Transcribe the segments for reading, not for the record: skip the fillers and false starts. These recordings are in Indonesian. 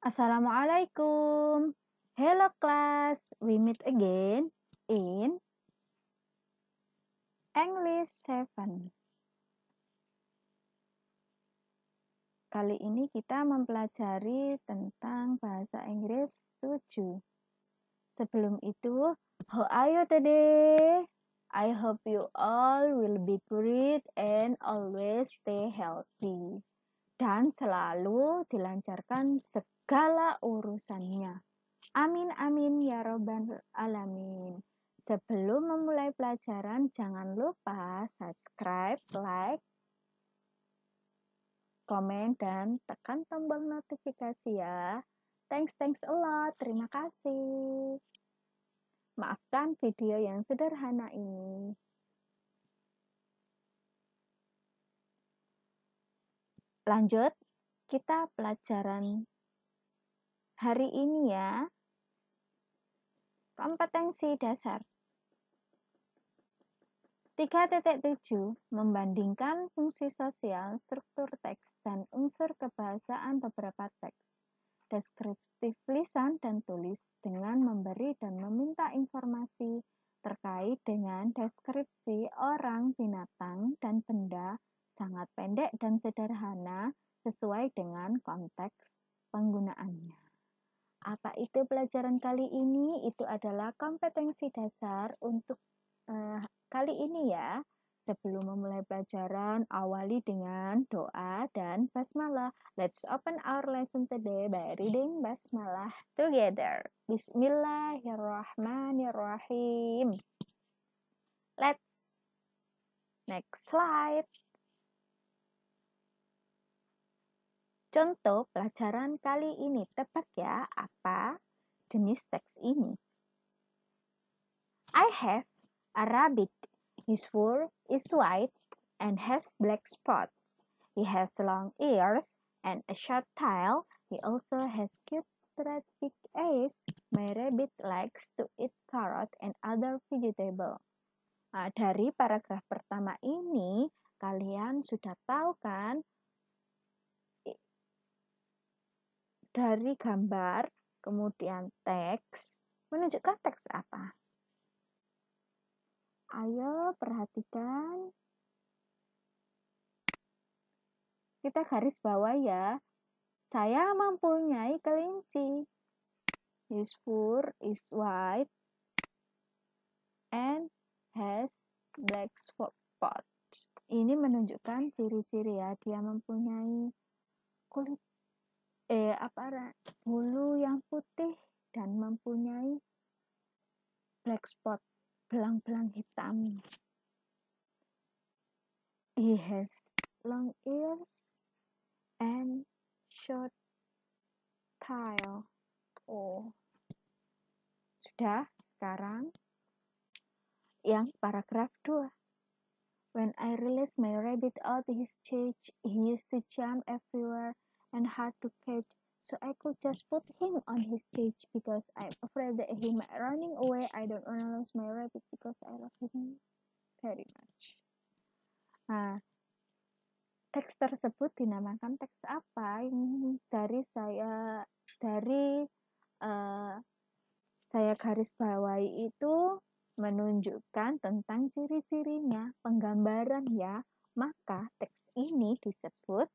Assalamualaikum. Hello class, we meet again in English 7. Kali ini kita mempelajari tentang bahasa Inggris 7. Sebelum itu, how are you today? I hope you all will be great and always stay healthy. Dan selalu dilancarkan segala urusannya. Amin amin ya robbal alamin. Sebelum memulai pelajaran, jangan lupa subscribe, like, komen, dan tekan tombol notifikasi ya. Thanks a lot. Terima kasih. Maafkan video yang sederhana ini. Lanjut, kita pelajaran hari ini ya. Kompetensi dasar. 3.7 membandingkan fungsi sosial, struktur teks, dan unsur kebahasaan beberapa teks. Deskriptif lisan dan tulis dengan memberi dan meminta informasi terkait dengan deskripsi orang, binatang, dan benda sangat pendek dan sederhana sesuai dengan konteks penggunaannya. Apa itu pelajaran kali ini? Itu adalah kompetensi dasar untuk kali ini ya. Sebelum memulai pelajaran, awali dengan doa dan basmalah. Let's open our lesson today by reading basmalah together. Bismillahirrahmanirrahim. Let's next slide. Contoh pelajaran kali ini, tebak ya apa jenis teks ini. I have a rabbit. His fur is white and has black spots. He has long ears and a short tail. He also has cute red big eyes. My rabbit likes to eat carrot and other vegetable. Nah, dari paragraf pertama ini, kalian sudah tahu kan? Dari gambar, kemudian teks, menunjukkan teks apa? Ayo perhatikan. Kita garis bawah ya. Saya mempunyai kelinci. His fur is white and has black spots. Ini menunjukkan ciri-ciri ya, dia mempunyai kulit bulu yang putih dan mempunyai black spot, belang-belang hitam. He has long ears and short tail. Oh. Sudah, sekarang yang paragraf 2. When I released my rabbit out his cage, he used to jump everywhere and hard to catch, so I could just put him on his cage because I'm afraid that he might running away. I don't want to lose my rabbit because I love him very much. Nah, teks tersebut dinamakan teks apa? Saya garis bawahi itu menunjukkan tentang ciri-cirinya, penggambaran ya. Maka teks ini disebut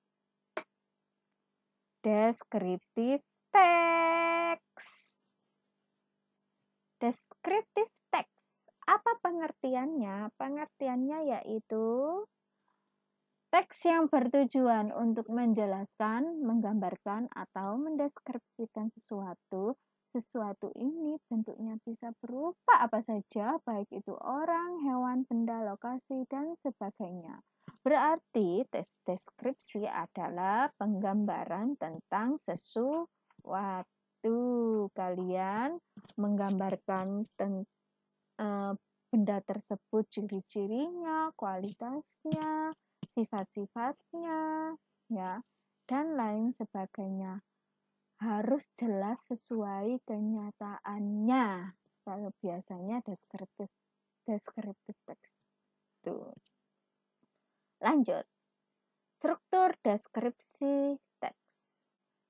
deskriptif teks. Deskriptif teks. Apa pengertiannya? Pengertiannya yaitu teks yang bertujuan untuk menjelaskan, menggambarkan, atau mendeskripsikan sesuatu. Sesuatu ini bentuknya bisa berupa apa saja, baik itu orang, hewan, benda, lokasi, dan sebagainya. Berarti tes deskripsi adalah penggambaran tentang sesuatu. Kalian menggambarkan benda tersebut, ciri-cirinya, kualitasnya, sifat-sifatnya, ya, dan lain sebagainya. Harus jelas sesuai kenyataannya. Kalau biasanya deskriptif teks itu. Lanjut. Struktur deskripsi teks.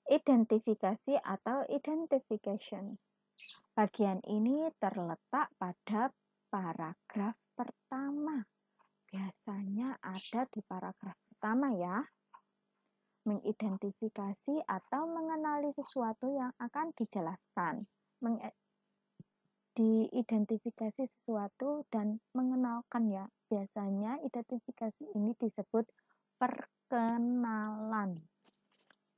Identifikasi atau identification. Bagian ini terletak pada paragraf pertama. Biasanya ada di paragraf pertama ya. Mengidentifikasi atau mengenali sesuatu yang akan dijelaskan. Diidentifikasi sesuatu dan mengenalkan ya. Biasanya identifikasi ini disebut perkenalan.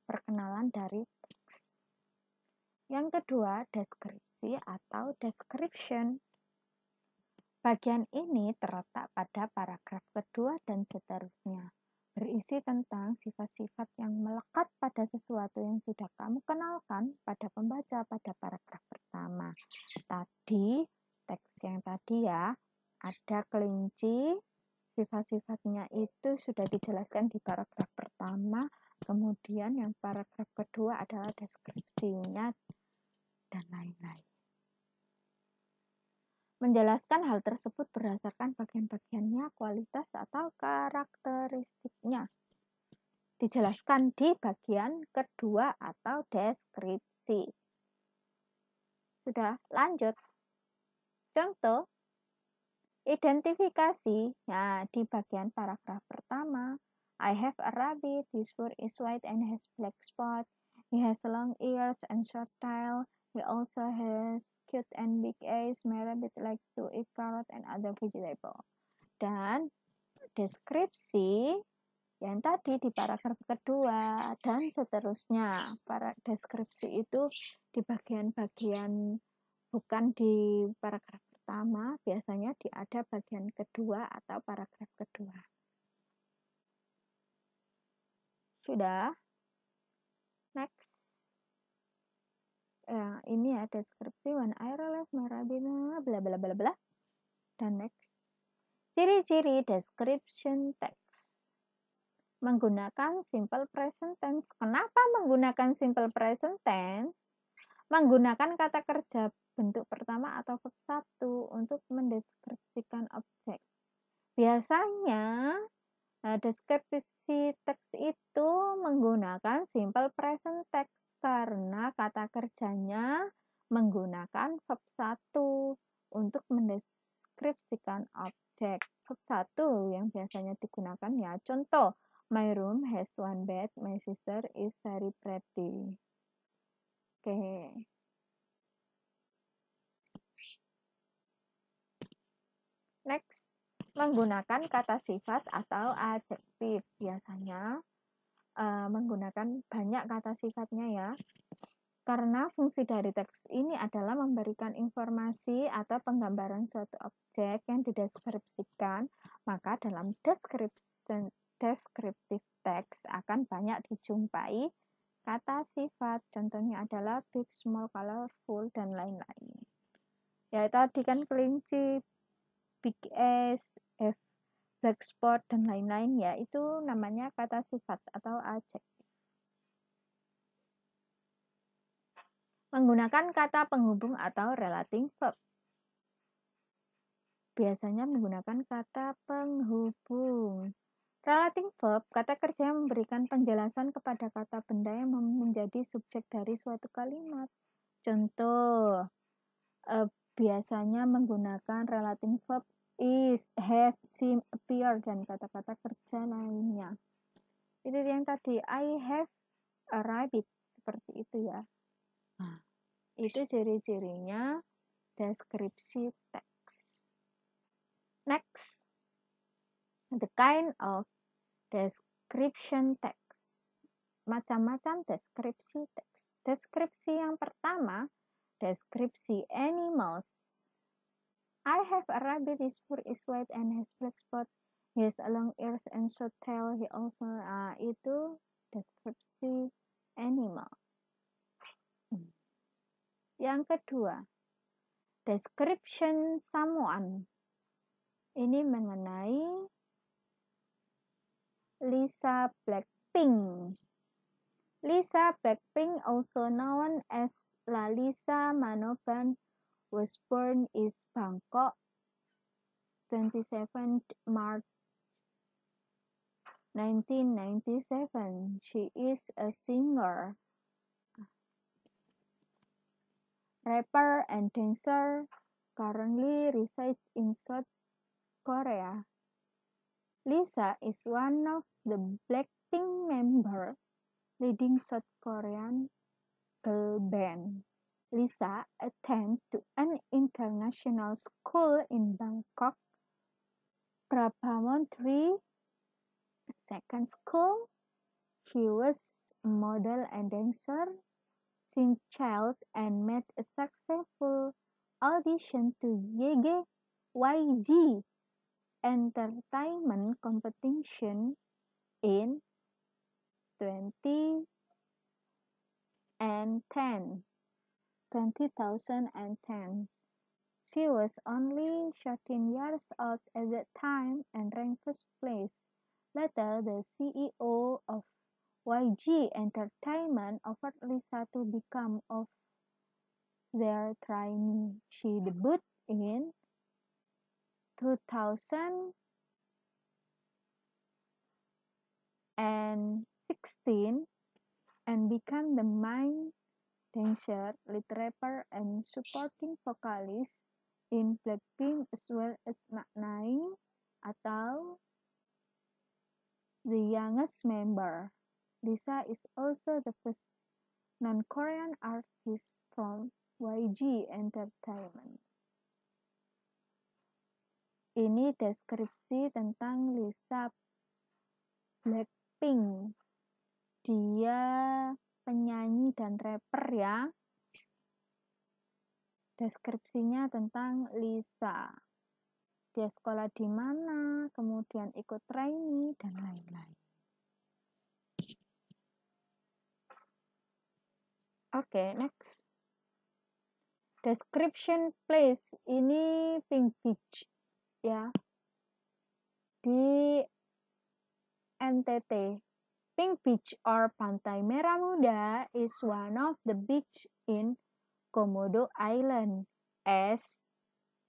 Perkenalan dari teks. Yang kedua, deskripsi atau description. Bagian ini terletak pada paragraf kedua dan seterusnya. Berisi tentang sifat-sifat yang melekat pada sesuatu yang sudah kamu kenalkan pada pembaca pada paragraf pertama. Tadi, teks yang tadi ya, ada kelinci, sifat-sifatnya itu sudah dijelaskan di paragraf pertama, kemudian yang paragraf kedua adalah deskripsinya, dan lain-lain. Menjelaskan hal tersebut berdasarkan bagian-bagiannya, kualitas atau karakteristiknya. Dijelaskan di bagian kedua atau deskripsi. Sudah, lanjut. Contoh, identifikasi. Nah, di bagian paragraf pertama, I have a rabbit, his fur is white and has black spot. He has long ears and short tail. He also has cute and big eyes. My rabbit likes to eat carrot and other vegetable. Dan deskripsi yang tadi di paragraf kedua dan seterusnya. Para deskripsi itu di bagian-bagian, bukan di paragraf pertama, biasanya ada bagian kedua atau paragraf kedua. Sudah? Next. Ini ya deskripsi when I realize my rabbit bla bla bla bla. Dan next. Ciri-ciri description text. Menggunakan simple present tense. Kenapa menggunakan simple present tense? Menggunakan kata kerja bentuk pertama atau verb 1 untuk mendeskripsikan objek. Biasanya deskripsi teks itu menggunakan simple present tense karena kata kerjanya menggunakan verb 1 untuk mendeskripsikan objek. Verb 1 yang biasanya digunakan ya, contoh, my room has one bed, my sister is very pretty. Oke. Next, menggunakan kata sifat atau adjektif. Biasanya menggunakan banyak kata sifatnya ya. Karena fungsi dari teks ini adalah memberikan informasi atau penggambaran suatu objek yang dideskripsikan, maka dalam deskriptif teks akan banyak dijumpai kata sifat. Contohnya adalah big, small, colorful, dan lain-lain. Ya tadi kan kelinci, big eyes, black spot, dan lain-lain ya, itu namanya kata sifat atau adjektif. Menggunakan kata penghubung atau relating verb. Biasanya menggunakan kata penghubung. Relating verb, kata kerja yang memberikan penjelasan kepada kata benda yang menjadi subjek dari suatu kalimat. Contoh, biasanya menggunakan relating verb is, have, seem, appear, dan kata-kata kerja lainnya. Itu yang tadi, I have a rabbit, seperti itu ya. Nah, itu ciri-cirinya deskripsi teks. Next, the kind of description text. Macam-macam deskripsi teks. Deskripsi yang pertama, deskripsi animals. I have a rabbit, his fur is white and has black spot. He has a long ears and short tail. He also, itu deskripsi animal. Yang kedua, description someone. Ini mengenai Lisa Blackpink. Lisa Blackpink, also known as Lalisa Manoban, was born in Bangkok, 27 March 1997. She is a singer. rapper and dancer, currently resides in South Korea. Lisa is one of the Blackpink members leading South Korean girl band. Lisa attended to an international school in Bangkok, Preparatory Second School. She was a model and dancer since child and made a successful audition to YG Entertainment competition in 2010. She was only 13 years old at that time and ranked first place. Later, the CEO of YG Entertainment offered Lisa to become of their trainee. She debuted in 2016 and became the main dancer, lead rapper, and supporting vocalist in Blackpink as well as Maknae atau the youngest member. Lisa is also the first non-Korean artist from YG Entertainment. Ini deskripsi tentang Lisa Blackpink. Dia penyanyi dan rapper ya. Deskripsinya tentang Lisa. Dia sekolah di mana, kemudian ikut trainee, dan lain-lain. Oke, next. Description place. Ini Pink Beach. Ya. Di NTT. Pink Beach or Pantai Merah Muda is one of the beach in Komodo Island. As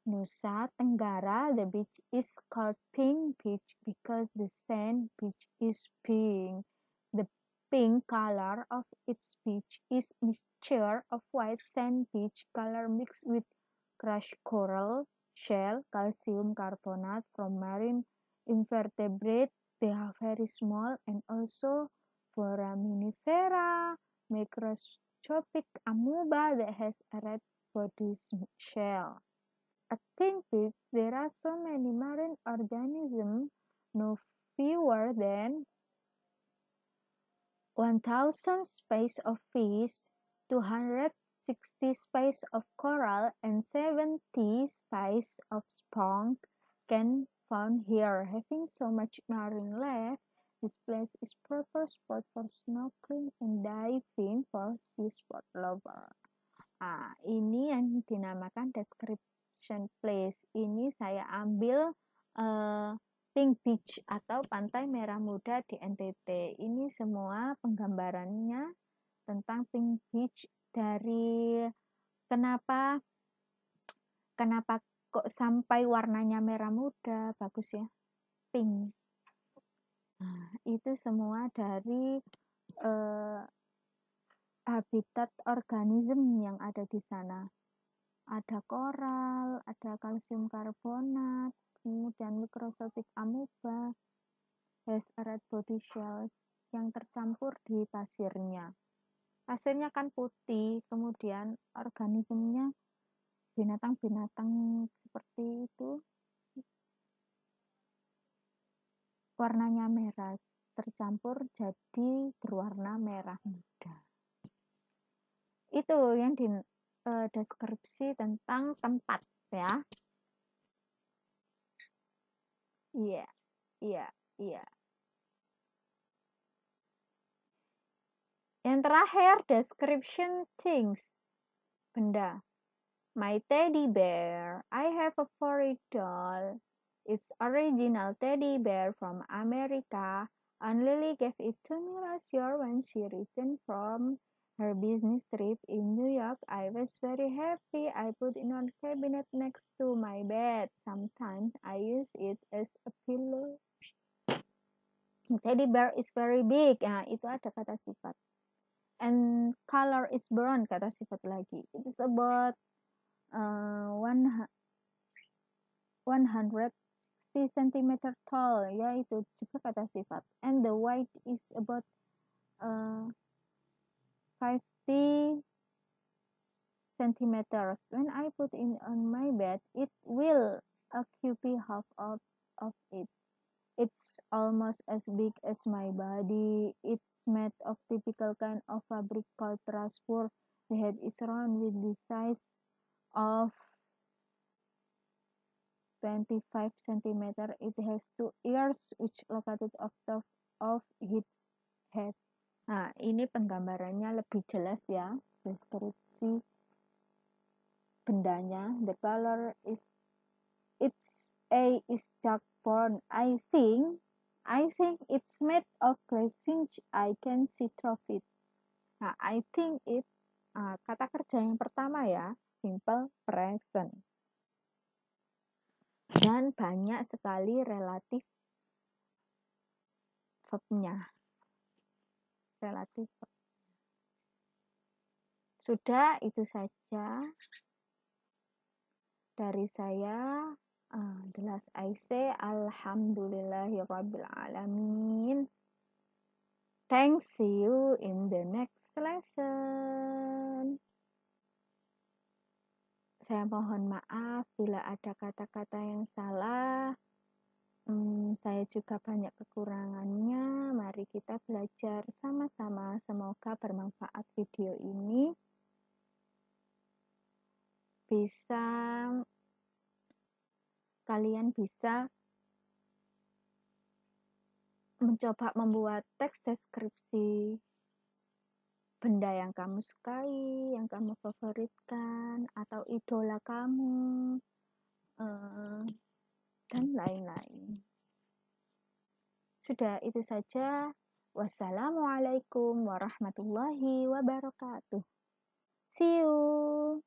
Nusa Tenggara, the beach is called Pink Beach because the sand beach is pink. The pink color of its beach is mixture of white sand beach color mixed with crushed coral, shell, calcium carbonate from marine invertebrate. They are very small and also foraminifera, microscopic amoeba that has a red body shell. At Pink Beach, there are so many marine organisms, no fewer than 1,000 species of fish, 260 species of coral, and 70 species of skunk can found here. Having so much marine life, this place is proper spot for snorkeling and diving for sea sport lover. Ini yang dinamakan description place. Ini saya ambil Pink Beach atau Pantai Merah Muda di NTT. Ini semua penggambarannya tentang Pink Beach, dari kenapa kok sampai warnanya merah muda, bagus ya, pink. Nah, itu semua dari habitat organisme yang ada di sana. Ada koral, ada kalsium karbonat, kemudian microscopic amoeba, has a red body shell yang tercampur di pasirnya. Pasirnya kan putih, kemudian organismenya binatang-binatang seperti itu warnanya merah, tercampur jadi berwarna merah muda. Itu yang di deskripsi tentang tempat ya. Iya. Yang terakhir, description things, benda. My teddy bear. I have a furry doll. It's original teddy bear from America. Aunt Lily gave it to me last year when she returned from her business trip in New York. I was very happy. I put it on cabinet next to my bed. Sometimes I use it as a pillow. Teddy bear is very big. Nah, itu ada kata sifat. and color is brown, kata sifat lagi. It is about 160 cm tall, yaitu juga kata sifat. And the weight is about 50 centimeters. When I put it on my bed, it will occupy half of it. It's almost as big as my body. It's made of typical kind of fabric called truss fur. The head is round with the size of 25 centimeter. It has 2 ears which located off top of its head. Nah, ini penggambarannya lebih jelas ya, deskripsi bendanya. The color is dark brown. I think it's made of glass since I can see through it. Nah, I think it kata kerja yang pertama ya, simple present. Dan banyak sekali relatif verbnya. Sudah, itu saja dari saya. The last I say, Alhamdulillahirabbil alamin. Thanks, see you in the next lesson. Saya mohon maaf bila ada kata-kata yang salah. Saya juga banyak kekurangannya. Mari kita belajar sama-sama. Semoga bermanfaat video ini. Kalian bisa mencoba membuat teks deskripsi benda yang kamu sukai, yang kamu favoritkan, atau idola kamu, dan lain-lain. Sudah, itu saja. Wassalamualaikum warahmatullahi wabarakatuh. See you.